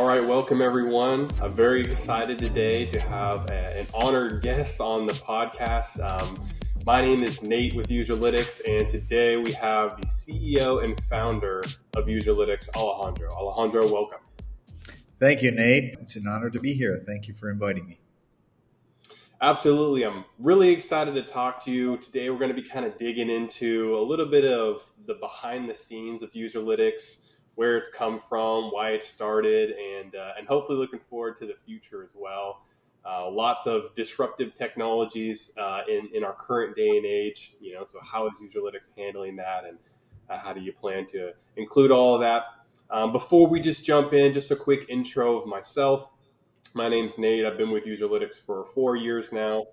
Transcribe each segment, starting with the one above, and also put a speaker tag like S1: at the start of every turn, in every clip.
S1: All right, welcome everyone. I'm very excited today to have an honored guest on the podcast. My name is Nate with Userlytics, and today we have the CEO and founder of Userlytics, Alejandro. Alejandro, welcome.
S2: Thank you, Nate. It's an honor to be here. Thank you for inviting me.
S1: Absolutely. I'm really excited to talk to you. Today we're going to be kind of digging into a little bit of the behind the scenes of Userlytics, where it's come from, why it started, and hopefully looking forward to the future as well. Lots of disruptive technologies in our current day and age. So how is Userlytics handling that, and how do you plan to include all of that? Before we just jump in, just a quick intro of myself. My name's Nate. I've been with Userlytics for 4 years now.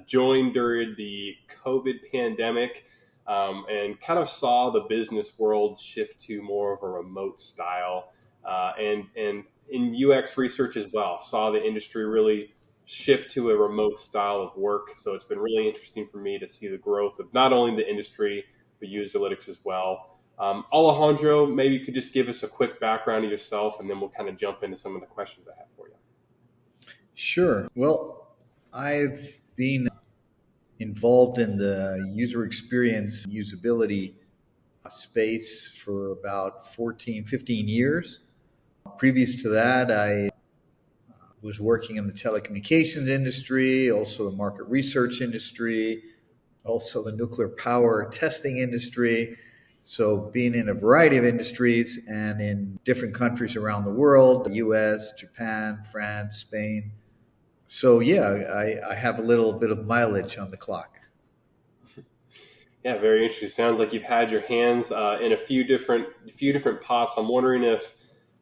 S1: Joined during the COVID pandemic. And kind of saw the business world shift to more of a remote style, and in UX research as well. Saw the industry really shift to a remote style of work. So it's been really interesting for me to see the growth of not only the industry, but Userlytics as well. Alejandro, maybe you could just give us a quick background of yourself, and then we'll kind of jump into some of the questions I have for you.
S2: Sure. Well, I've been involved in the user experience, usability space for about 14, 15 years. Previous to that, I was working in the telecommunications industry, also the market research industry, also the nuclear power testing industry. So being in a variety of industries and in different countries around the world, the US, Japan, France, Spain. So yeah, I have a little bit of mileage on the clock.
S1: Yeah, very interesting. Sounds like you've had your hands in a few different pots. I'm wondering if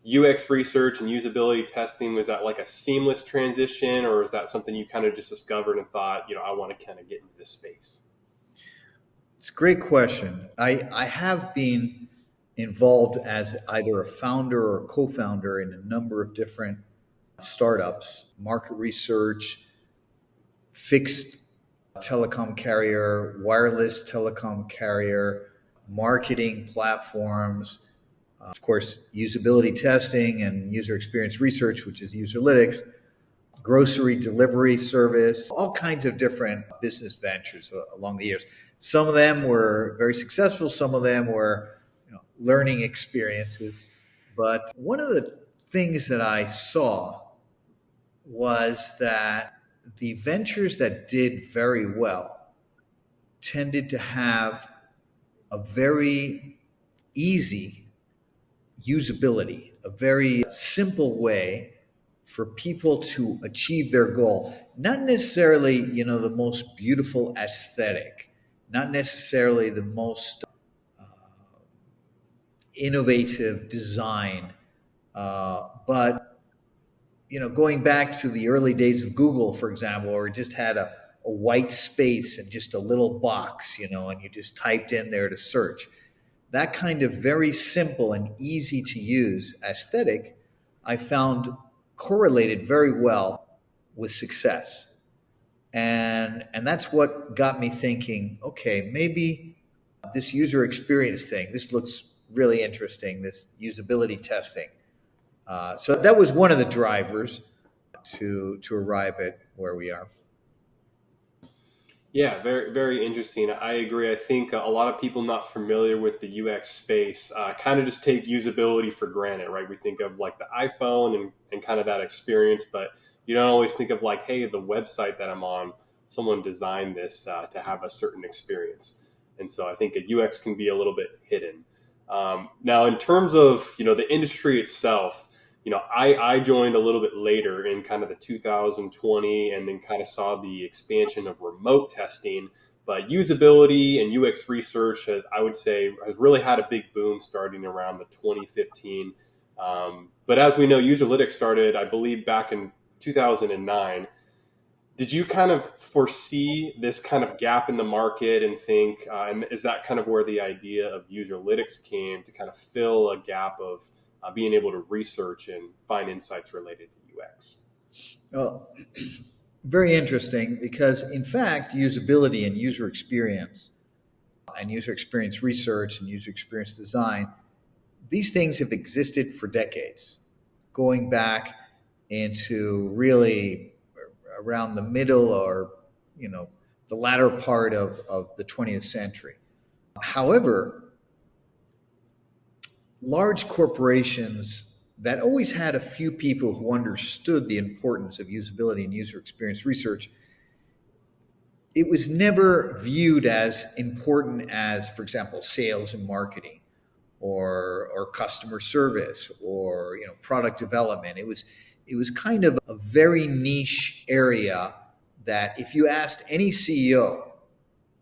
S1: UX research and usability testing, was that like a seamless transition, or is that something you kind of just discovered and thought, I want to kind of get into this space?
S2: It's a great question. I have been involved as either a founder or a co-founder in a number of different startups, market research, fixed telecom carrier, wireless telecom carrier, marketing platforms, of course, usability testing and user experience research, which is Userlytics, grocery delivery service, all kinds of different business ventures along the years. Some of them were very successful. Some of them were learning experiences. But one of the things that I saw was that the ventures that did very well tended to have a very easy usability, a very simple way for people to achieve their goal. Not necessarily, the most beautiful aesthetic, not necessarily the most innovative design, but going back to the early days of Google, for example, or just had a white space and just a little box, and you just typed in there to search. That kind of very simple and easy to use aesthetic, I found correlated very well with success. And that's what got me thinking, okay, maybe this user experience thing, this looks really interesting, this usability testing. So that was one of the drivers to arrive at where we are.
S1: Yeah, very, very interesting. I agree. I think a lot of people not familiar with the UX space kind of just take usability for granted, right? We think of like the iPhone and kind of that experience, but you don't always think of like, hey, the website that I'm on, someone designed this to have a certain experience. And so I think a UX can be a little bit hidden. Now, in terms of, the industry itself, I joined a little bit later in kind of the 2020, and then kind of saw the expansion of remote testing. But usability and UX research has really had a big boom starting around the 2015. But as we know, Userlytics started, I believe, back in 2009. Did you kind of foresee this kind of gap in the market and think, and is that kind of where the idea of Userlytics came, to kind of fill a gap of being able to research and find insights related to UX?
S2: Well, very interesting, because in fact, usability and user experience research and user experience design, these things have existed for decades. going back into really around the middle or, the latter part of the 20th century. However, large corporations that always had a few people who understood the importance of usability and user experience research, it was never viewed as important as, for example, sales and marketing or customer service or product development. It was kind of a very niche area that if you asked any CEO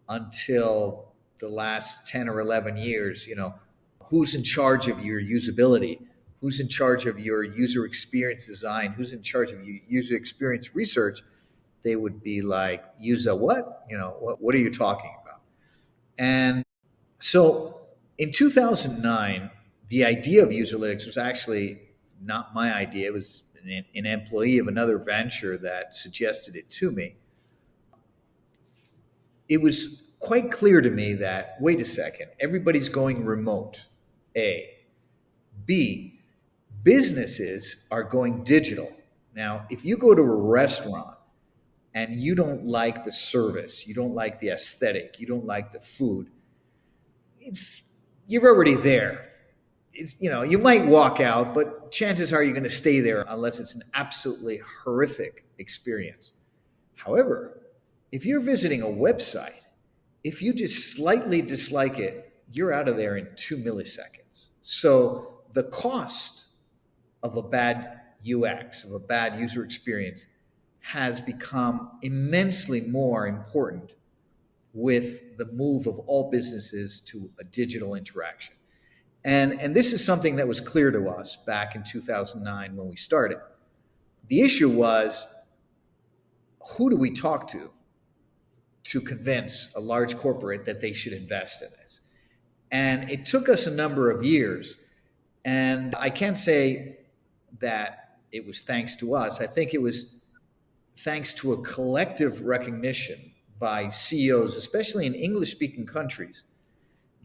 S2: until the last 10 or 11 years, who's in charge of your usability, who's in charge of your user experience design, who's in charge of your user experience research, they would be like, use a what? What are you talking about? And so in 2009, the idea of Userlytics was actually not my idea. It was an employee of another venture that suggested it to me. It was quite clear to me that, wait a second, everybody's going remote, A. B, businesses are going digital. Now, if you go to a restaurant and you don't like the service, you don't like the aesthetic, you don't like the food, you're already there. You might walk out, but chances are you're going to stay there unless it's an absolutely horrific experience. However, if you're visiting a website, if you just slightly dislike it, you're out of there in 2 milliseconds. So the cost of a bad UX, of a bad user experience, has become immensely more important with the move of all businesses to a digital interaction. And this is something that was clear to us back in 2009 when we started. The issue was, who do we talk to convince a large corporate that they should invest in this? And it took us a number of years. And I can't say that it was thanks to us. I think it was thanks to a collective recognition by CEOs, especially in English-speaking countries,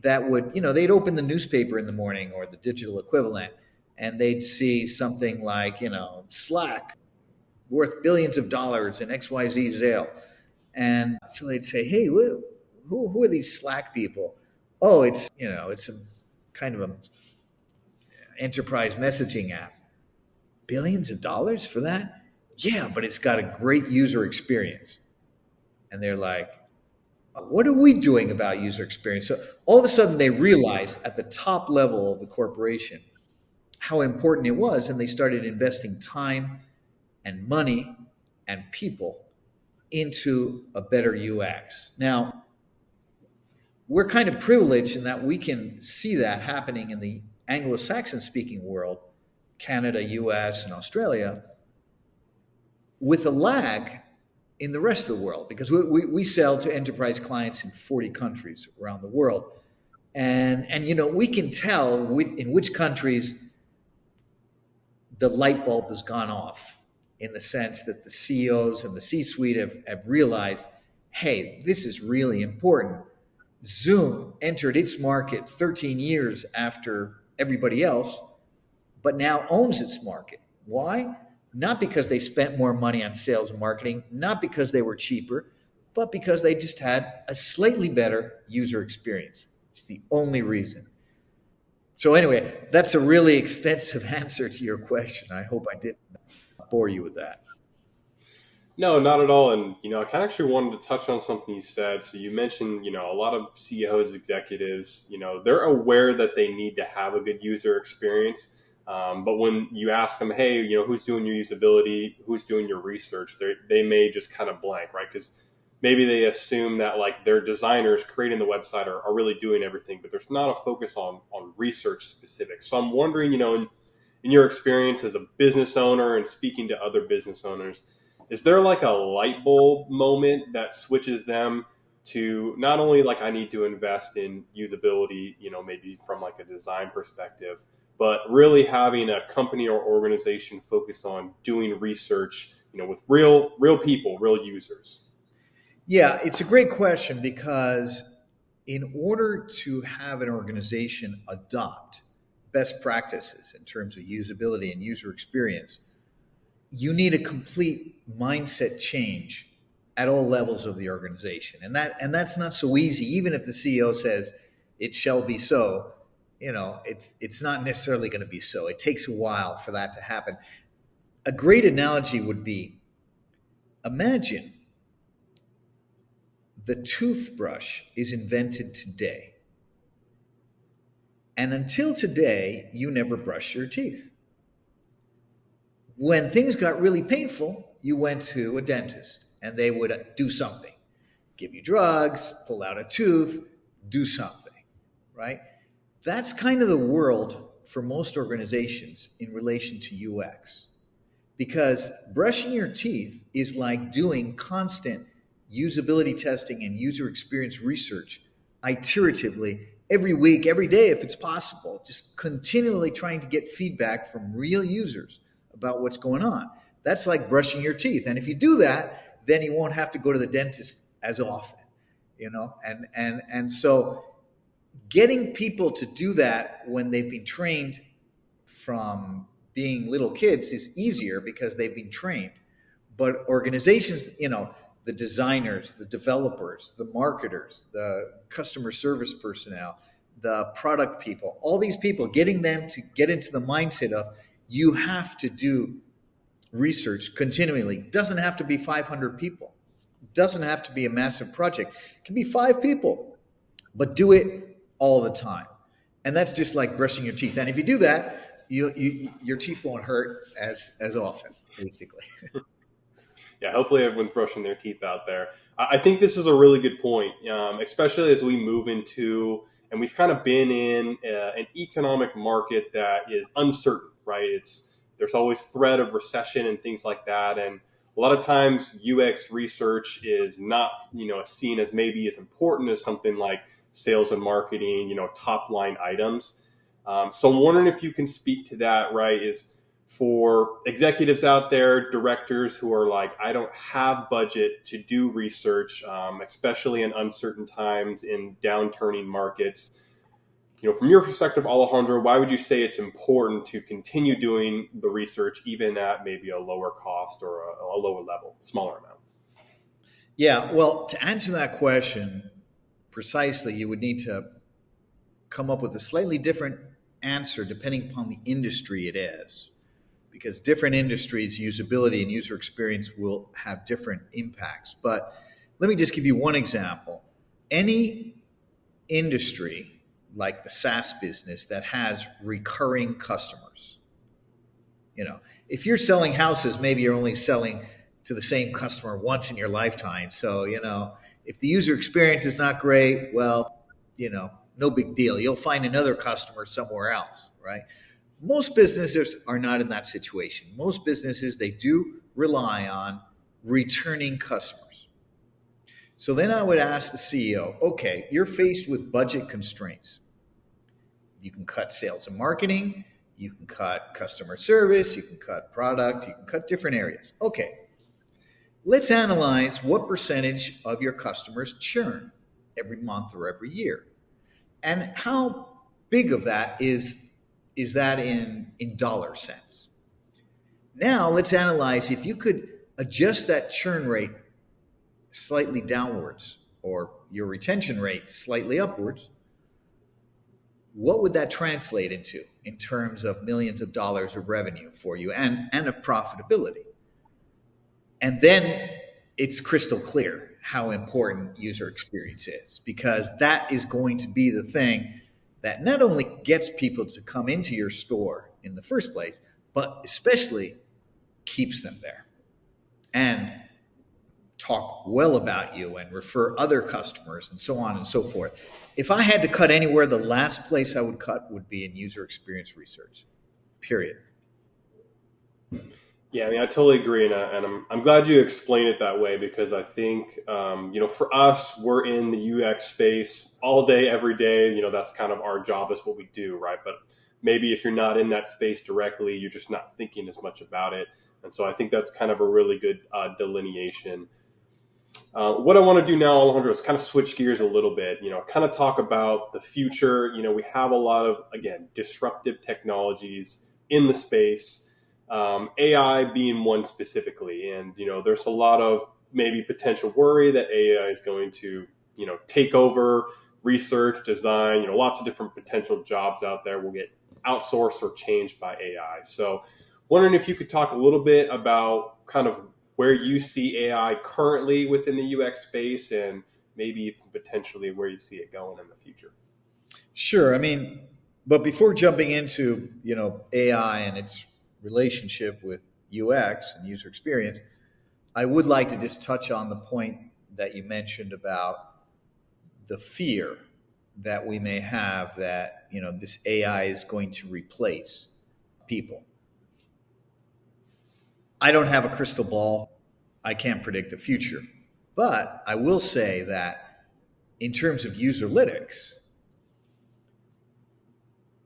S2: that would, they'd open the newspaper in the morning or the digital equivalent, and they'd see something like, Slack worth billions of dollars in XYZ sale. And so they'd say, hey, who are these Slack people? Oh, it's a kind of an enterprise messaging app. Billions of dollars for that? Yeah, but it's got a great user experience. And they're like, what are we doing about user experience? So all of a sudden they realized at the top level of the corporation how important it was, and they started investing time and money and people into a better UX. Now, we're kind of privileged in that we can see that happening in the Anglo-Saxon speaking world, Canada, US, and Australia, with a lag in the rest of the world, because we sell to enterprise clients in 40 countries around the world. And we can tell in which countries the light bulb has gone off, in the sense that the CEOs and the C-suite have realized, hey, this is really important. Zoom entered its market 13 years after everybody else, but now owns its market. Why? Not because they spent more money on sales and marketing, not because they were cheaper, but because they just had a slightly better user experience. It's the only reason. So anyway, that's a really extensive answer to your question. I hope I didn't bore you with that.
S1: No, not at all. And, I kind of actually wanted to touch on something you said. So you mentioned, a lot of CEOs, executives, they're aware that they need to have a good user experience. But when you ask them, hey, who's doing your usability, who's doing your research, they may just kind of blank, right? Because maybe they assume that like their designers creating the website are really doing everything, but there's not a focus on research specific. So I'm wondering, in your experience as a business owner and speaking to other business owners, is there like a light bulb moment that switches them to not only like I need to invest in usability, maybe from like a design perspective, but really having a company or organization focus on doing research, with real people, real users?
S2: Yeah, it's a great question, because in order to have an organization adopt best practices in terms of usability and user experience, you need a complete mindset change at all levels of the organization. And that's not so easy. Even if the CEO says it shall be so, it's not necessarily going to be so. It takes a while for that to happen. A great analogy would be, imagine the toothbrush is invented today. And until today, you never brush your teeth. When things got really painful, you went to a dentist and they would do something, give you drugs, pull out a tooth, do something, right? That's kind of the world for most organizations in relation to UX, because brushing your teeth is like doing constant usability testing and user experience research iteratively every week, every day, if it's possible, just continually trying to get feedback from real users about what's going on. That's like brushing your teeth. And if you do that, then you won't have to go to the dentist as often, and so getting people to do that when they've been trained from being little kids is easier because they've been trained. But organizations, the designers, the developers, the marketers, the customer service personnel, the product people, all these people, getting them to get into the mindset of you have to do research continually. It doesn't have to be 500 people. It doesn't have to be a massive project. It can be 5 people, but do it all the time. And that's just like brushing your teeth. And if you do that, your teeth won't hurt as often, basically.
S1: Yeah, hopefully everyone's brushing their teeth out there. I think this is a really good point, especially as we move into, and we've kind of been in an economic market that is uncertain, right? There's always threat of recession and things like that, and a lot of times UX research is not, seen as maybe as important as something like sales and marketing, top line items. So I'm wondering if you can speak to that, right? Is for executives out there, directors who are like, I don't have budget to do research, especially in uncertain times in downturning markets. From your perspective, Alejandro, why would you say it's important to continue doing the research even at maybe a lower cost or a lower level, smaller amount?
S2: Yeah, well, to answer that question precisely, you would need to come up with a slightly different answer depending upon the industry it is, because different industries, usability and user experience will have different impacts. But let me just give you one example. Any industry like the SaaS business that has recurring customers, if you're selling houses, maybe you're only selling to the same customer once in your lifetime. So, if the user experience is not great, well, no big deal. You'll find another customer somewhere else, right? Most businesses are not in that situation. Most businesses, they do rely on returning customers. So then I would ask the CEO, okay, you're faced with budget constraints. You can cut sales and marketing, you can cut customer service, you can cut product, you can cut different areas. Okay, let's analyze what percentage of your customers churn every month or every year. And how big of that is that in dollar cents? Now let's analyze if you could adjust that churn rate slightly downwards or your retention rate slightly upwards. What would that translate into in terms of millions of dollars of revenue for you and of profitability? And then it's crystal clear how important user experience is, because that is going to be the thing that not only gets people to come into your store in the first place, but especially keeps them there and talk well about you and refer other customers and so on and so forth. If I had to cut anywhere, the last place I would cut would be in user experience research, period.
S1: Yeah, I mean, I totally agree, and I'm glad you explained it that way, because I think for us, we're in the UX space all day, every day. That's kind of our job, is what we do, right? But maybe if you're not in that space directly, you're just not thinking as much about it, and so I think that's kind of a really good delineation. What I want to do now, Alejandro, is kind of switch gears a little bit, kind of talk about the future. We have a lot of, again, disruptive technologies in the space, AI being one specifically. And, there's a lot of maybe potential worry that AI is going to, take over research, design, lots of different potential jobs out there will get outsourced or changed by AI. So, wondering if you could talk a little bit about kind of where you see AI currently within the UX space and maybe even potentially where you see it going in the future.
S2: Sure. I mean, but before jumping into, AI and its relationship with UX and user experience, I would like to just touch on the point that you mentioned about the fear that we may have that, this AI is going to replace people. I don't have a crystal ball. I can't predict the future. But I will say that in terms of userlytics,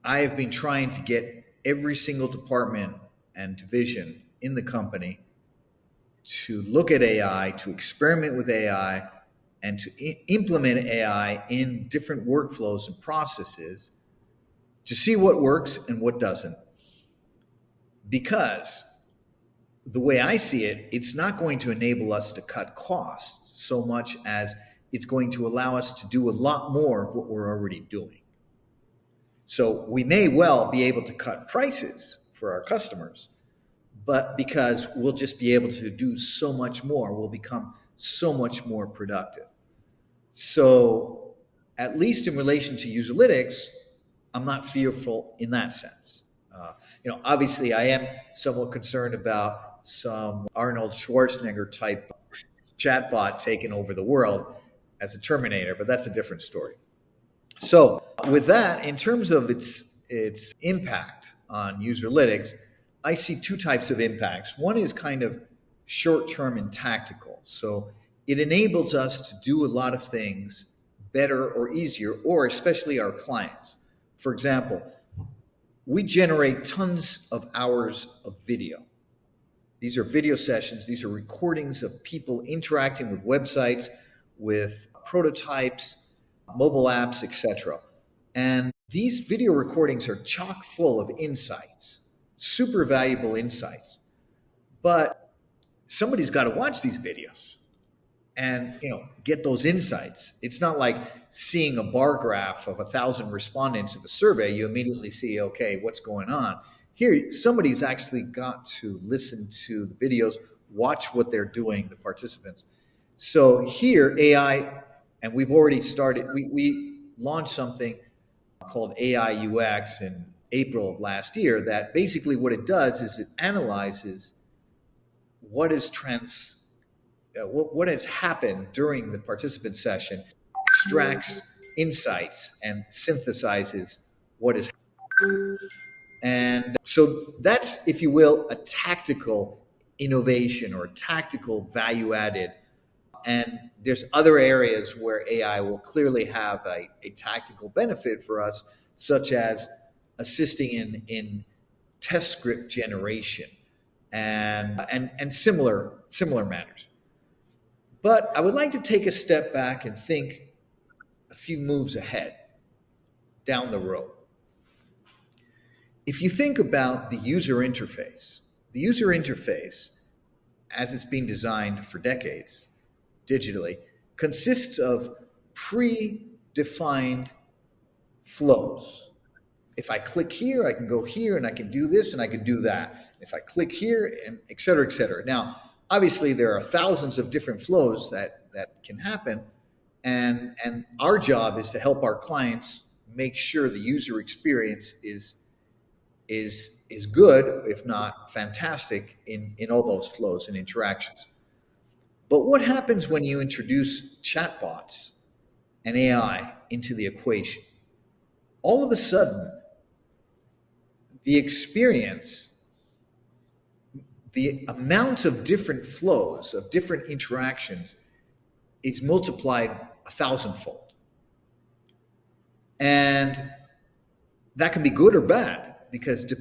S2: I have been trying to get every single department and division in the company to look at AI, to experiment with AI, and to implement AI in different workflows and processes to see what works and what doesn't. Because the way I see it, it's not going to enable us to cut costs so much as it's going to allow us to do a lot more of what we're already doing. So we may well be able to cut prices for our customers, but because we'll just be able to do so much more, we'll become so much more productive. So at least in relation to userlytics, I'm not fearful in that sense. Obviously I am somewhat concerned about some Arnold Schwarzenegger type chatbot taking over the world as a Terminator, but that's a different story. So with that, in terms of its impact on userlytics, I see two types of impacts. One is kind of short-term and tactical. So it enables us to do a lot of things better or easier, or especially our clients. For example, we generate tons of hours of video. These are video sessions. These are recordings of people interacting with websites, with prototypes, mobile apps, etc. And these video recordings are chock full of insights, super valuable insights. But somebody's got to watch these videos and get those insights. It's not like seeing a bar graph of 1,000 respondents of a survey. You immediately see, okay, what's going on? Here, somebody's actually got to listen to the videos, watch what they're doing, the participants. So here, AI, and we've already started, we launched something called AI UX in April of last year that basically what it does is it analyzes what has happened during the participant session, extracts insights, and synthesizes what is happening. And so that's, if you will, a tactical innovation or tactical value added. And there's other areas where AI will clearly have a tactical benefit for us, such as assisting in test script generation and similar matters. But I would like to take a step back and think a few moves ahead down the road. If you think about the user interface, as it's been designed for decades digitally, consists of predefined flows. If I click here, I can go here and I can do this and I can do that. If I click here, and et cetera, et cetera. Now, obviously, there are thousands of different flows that can happen. And our job is to help our clients make sure the user experience is good, if not fantastic, in all those flows and interactions. But what happens when you introduce chatbots and AI into the equation? All of a sudden, the experience, the amount of different flows, of different interactions, is multiplied 1,000-fold. And that can be good or bad. Because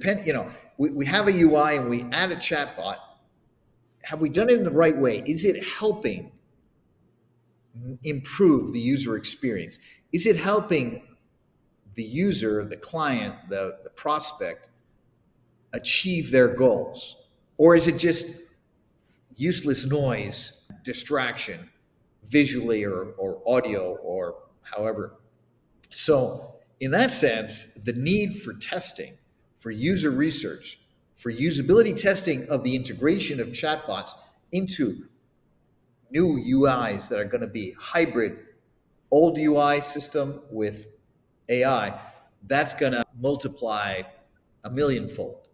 S2: we have a UI and we add a chatbot. Have we done it in the right way? Is it helping improve the user experience? Is it helping the user, the client, the prospect achieve their goals? Or is it just useless noise, distraction, visually or audio or however? So, in that sense, the need for testing, for user research, for usability testing of the integration of chatbots into new UIs that are going to be hybrid, old UI system with AI, that's going to multiply a millionfold.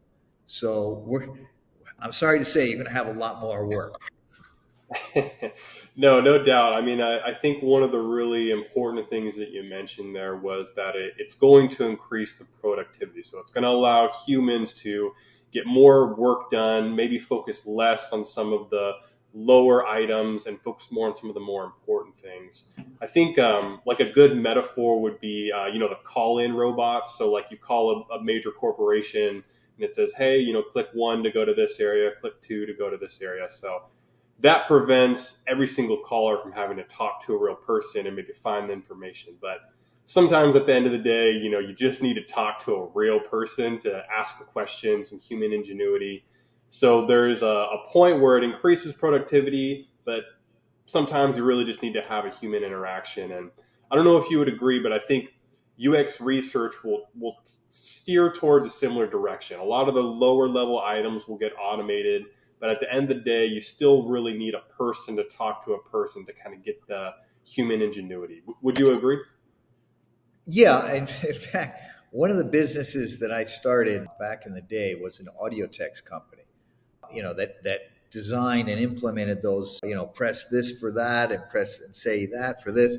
S2: So I'm sorry to say, you're going to have a lot more work.
S1: No, no doubt. I mean, I think one of the really important things that you mentioned there was that it's going to increase the productivity. So it's going to allow humans to get more work done, maybe focus less on some of the lower items and focus more on some of the more important things. I think like a good metaphor would be, the call-in robots. So like you call a major corporation and it says, hey, click one to go to this area, click two to go to this area. So that prevents every single caller from having to talk to a real person and maybe find the information. But sometimes at the end of the day, you just need to talk to a real person to ask the questions and human ingenuity. So there's a point where it increases productivity, but sometimes you really just need to have a human interaction. And I don't know if you would agree, but I think UX research will steer towards a similar direction. A lot of the lower level items will get automated, but at the end of the day, you still really need a person to talk to a person to kind of get the human ingenuity. Would you agree?
S2: Yeah, and in fact, one of the businesses that I started back in the day was an audio text company. That designed and implemented those. Press this for that, and press and say that for this.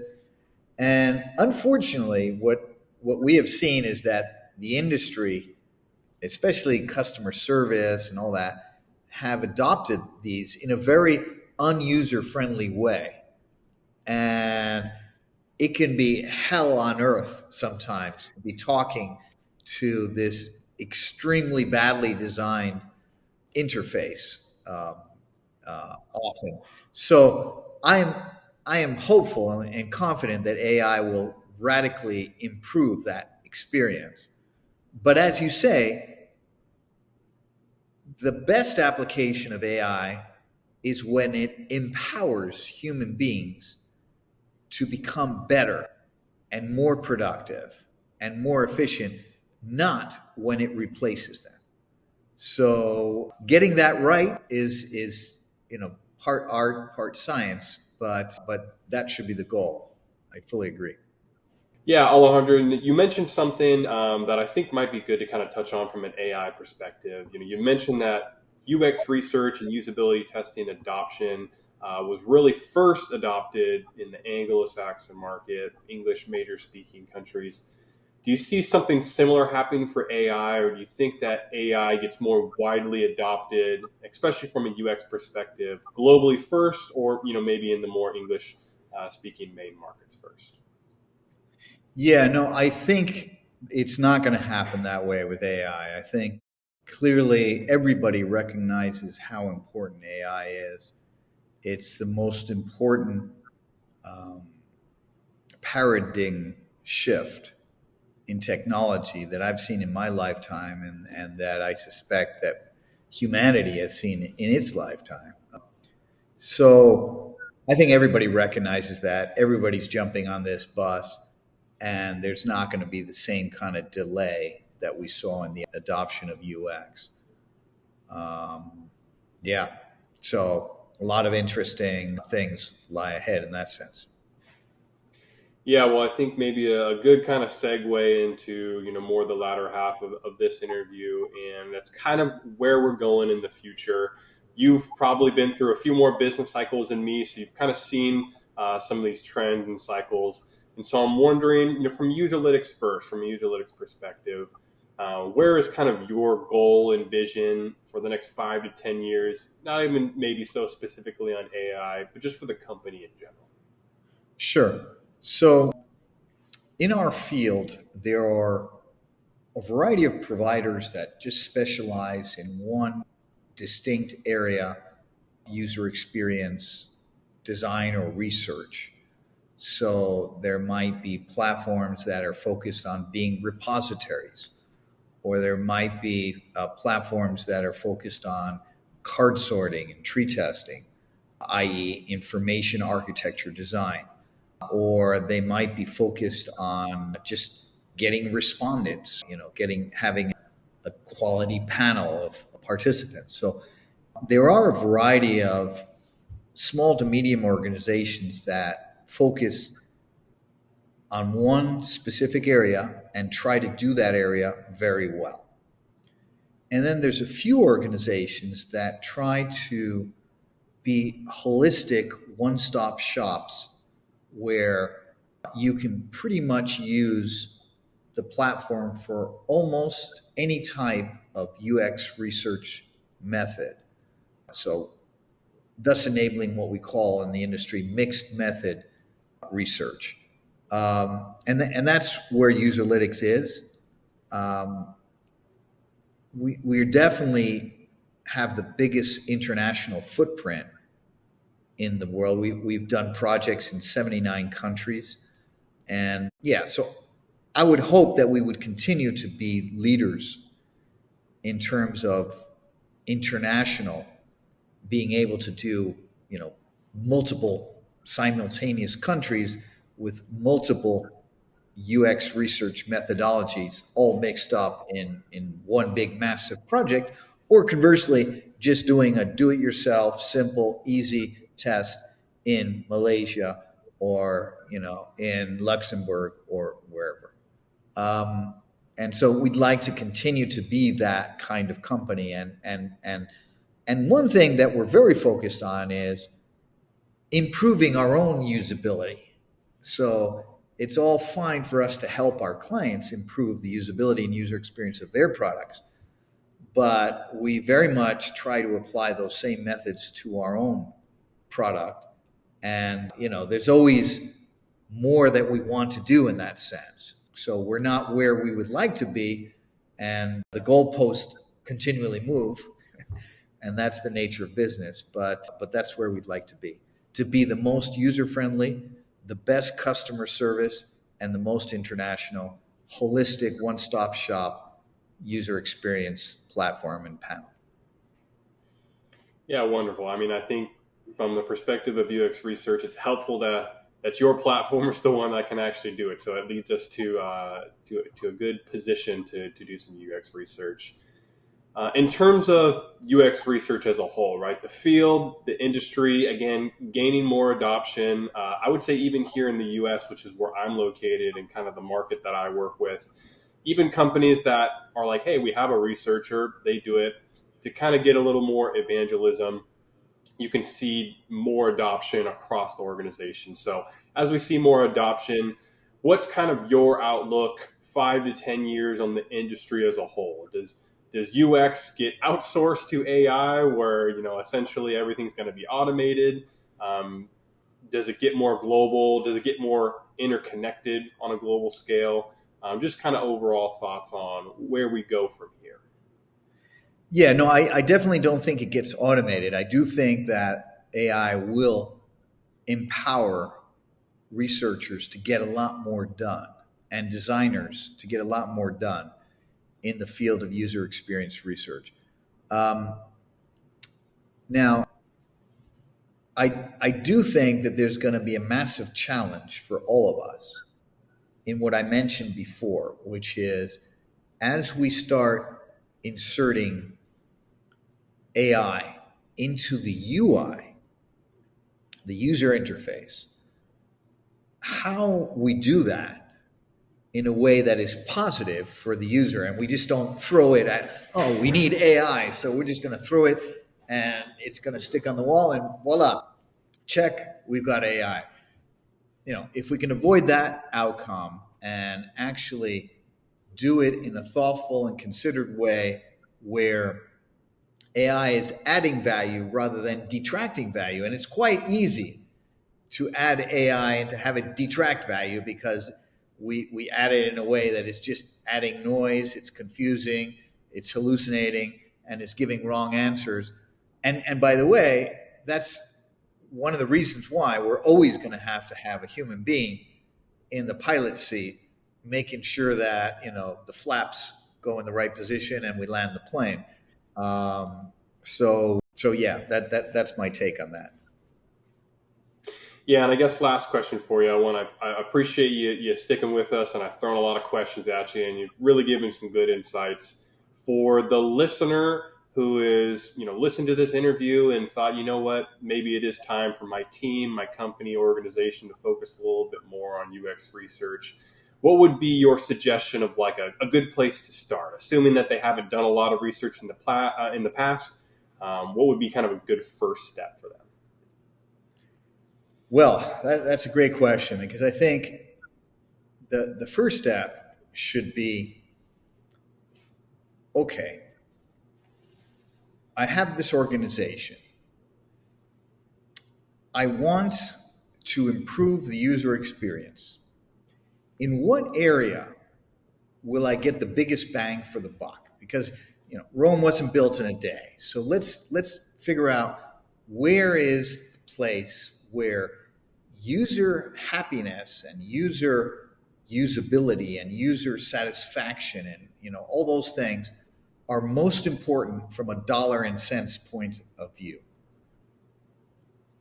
S2: And unfortunately, what we have seen is that the industry, especially customer service and all that, have adopted these in a very unuser friendly way. And it can be hell on earth sometimes to be talking to this extremely badly designed interface often. So I am hopeful and confident that AI will radically improve that experience. But as you say, the best application of AI is when it empowers human beings to become better and more productive and more efficient, not when it replaces them. So getting that right is part art, part science, but that should be the goal. I fully agree.
S1: Yeah, Alejandro, you mentioned something that I think might be good to kind of touch on from an AI perspective. You mentioned that UX research and usability testing adoption was really first adopted in the Anglo-Saxon market, English major speaking countries. Do you see something similar happening for AI, or do you think that AI gets more widely adopted, especially from a UX perspective, globally first, or maybe in the more English speaking main markets first?
S2: Yeah, no, I think it's not going to happen that way with AI. I think clearly everybody recognizes how important AI is. It's the most important um, paradigm shift in technology that I've seen in my lifetime, and that I suspect that humanity has seen in its lifetime. So I think everybody recognizes that. Everybody's jumping on this bus, and there's not going to be the same kind of delay that we saw in the adoption of UX. Yeah. So a lot of interesting things lie ahead in that sense.
S1: Yeah, well, I think maybe a good kind of segue into more the latter half of this interview, and that's kind of where we're going in the future. You've probably been through a few more business cycles than me, so you've kind of seen some of these trends and cycles. And so I'm wondering, from Userlytics first, from a Userlytics perspective, where is kind of your goal and vision for the next 5 to 10 years? Not even maybe so specifically on AI, but just for the company in general.
S2: Sure. So in our field, there are a variety of providers that just specialize in one distinct area, user experience, design, or research. So there might be platforms that are focused on being repositories, or there might be platforms that are focused on card sorting and tree testing, i.e., information architecture design, or they might be focused on just getting respondents, having a quality panel of participants. So there are a variety of small to medium organizations that focus on one specific area and try to do that area very well. And then there's a few organizations that try to be holistic one stop shops where you can pretty much use the platform for almost any type of UX research method. So, thus enabling what we call in the industry mixed method research. And that's where Userlytics is. We definitely have the biggest international footprint in the world. We've done projects in 79 countries. And yeah, so I would hope that we would continue to be leaders in terms of international, being able to do, multiple simultaneous countries with multiple UX research methodologies all mixed up in one big massive project, or conversely, just doing a do it yourself, simple, easy test in Malaysia or in Luxembourg or wherever. And so we'd like to continue to be that kind of company. And one thing that we're very focused on is improving our own usability. So it's all fine for us to help our clients improve the usability and user experience of their products, but we very much try to apply those same methods to our own product. And there's always more that we want to do in that sense. So we're not where we would like to be, and the goalposts continually move, and that's the nature of business. But that's where we'd like to be the most user friendly, the best customer service, and the most international, holistic, one stop shop user experience platform and panel.
S1: Yeah, wonderful. I mean, I think from the perspective of UX research, it's helpful that your platform is the one that can actually do it. So it leads us to a good position to do some UX research. In terms of UX research as a whole, right? The field, the industry, again, gaining more adoption. I would say even here in the US, which is where I'm located and kind of the market that I work with, even companies that are like, hey, we have a researcher, they do it to kind of get a little more evangelism. You can see more adoption across the organization. So as we see more adoption, what's kind of your outlook 5 to 10 years on the industry as a whole? Does UX get outsourced to AI where, essentially everything's going to be automated? Does it get more global? Does it get more interconnected on a global scale? Just kind of overall thoughts on where we go from here.
S2: Yeah, no, I definitely don't think it gets automated. I do think that AI will empower researchers to get a lot more done and designers to get a lot more done in the field of user experience research. Now, I do think that there's going to be a massive challenge for all of us in what I mentioned before, which is as we start inserting AI into the UI, the user interface, how we do that in a way that is positive for the user. And we just don't throw it at, oh, we need AI, so we're just going to throw it and it's going to stick on the wall and voila, check, we've got AI. If we can avoid that outcome and actually do it in a thoughtful and considered way where AI is adding value rather than detracting value. And it's quite easy to add AI and to have it detract value because we add it in a way that is just adding noise, it's confusing, it's hallucinating, and it's giving wrong answers. And by the way, that's one of the reasons why we're always going to have a human being in the pilot seat, making sure that, the flaps go in the right position and we land the plane. So yeah, that's my take on that.
S1: Yeah, and I guess last question for you. I appreciate you sticking with us, and I've thrown a lot of questions at you, and you've really given some good insights. For the listener who is, listened to this interview and thought, you know what, maybe it is time for my team, my company, organization to focus a little bit more on UX research, what would be your suggestion of like a good place to start, assuming that they haven't done a lot of research in the past? What would be kind of a good first step for them?
S2: Well, that's a great question, because I think the first step should be, okay, I have this organization. I want to improve the user experience. In what area will I get the biggest bang for the buck? Because Rome wasn't built in a day. So let's figure out, where is the place where user happiness and user usability and user satisfaction and all those things are most important from a dollar and cents point of view.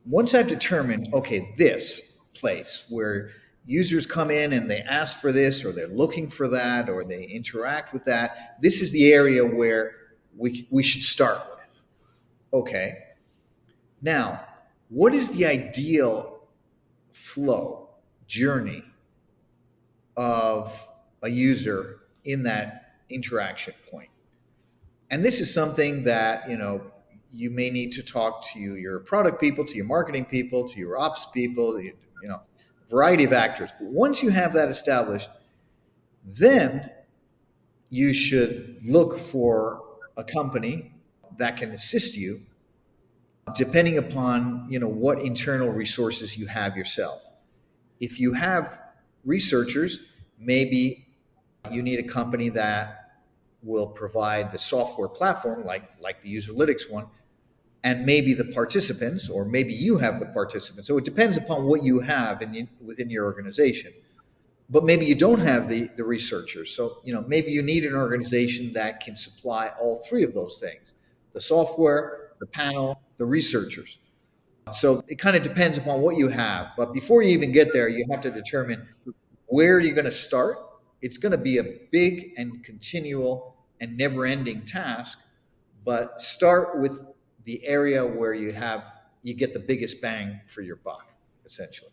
S2: Once I've determined, okay, this place where users come in and they ask for this, or they're looking for that, or they interact with that, this is the area where we should start with. Okay. Now, what is the ideal flow, journey of a user in that interaction point? And this is something that, you may need to talk to your product people, to your marketing people, to your ops people, a variety of actors. But once you have that established, then you should look for a company that can assist you, depending upon, what internal resources you have yourself. If you have researchers, maybe you need a company that will provide the software platform, like the Userlytics one, and maybe the participants, or maybe you have the participants. So it depends upon what you have within your organization. But maybe you don't have the researchers. So, maybe you need an organization that can supply all three of those things: the software, the panel, the researchers. So it kind of depends upon what you have. But before you even get there, you have to determine, where are you going to start? It's going to be a big and continual and never-ending task, but start with the area where you get the biggest bang for your buck, essentially.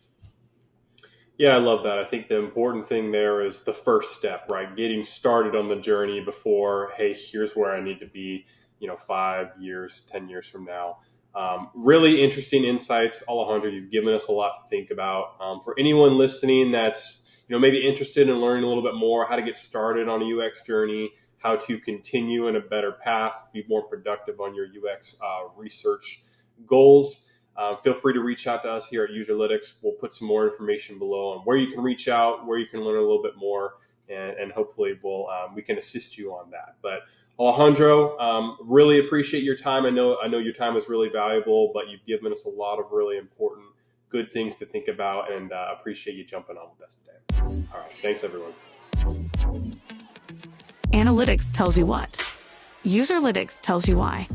S1: Yeah, I love that. I think the important thing there is the first step, right? Getting started on the journey before, hey, here's where I need to be, 5 years, 10 years from now. Really interesting insights, Alejandro. You've given us a lot to think about. For anyone listening that's, maybe interested in learning a little bit more how to get started on a UX journey, how to continue in a better path, be more productive on your UX research goals, feel free to reach out to us here at Userlytics. We'll put some more information below on where you can reach out, where you can learn a little bit more, and hopefully we can assist you on that. But Alejandro, really appreciate your time. I know your time is really valuable, but you've given us a lot of really important, good things to think about, and appreciate you jumping on with us today. All right, thanks everyone.
S3: Analytics tells you what. Userlytics tells you why.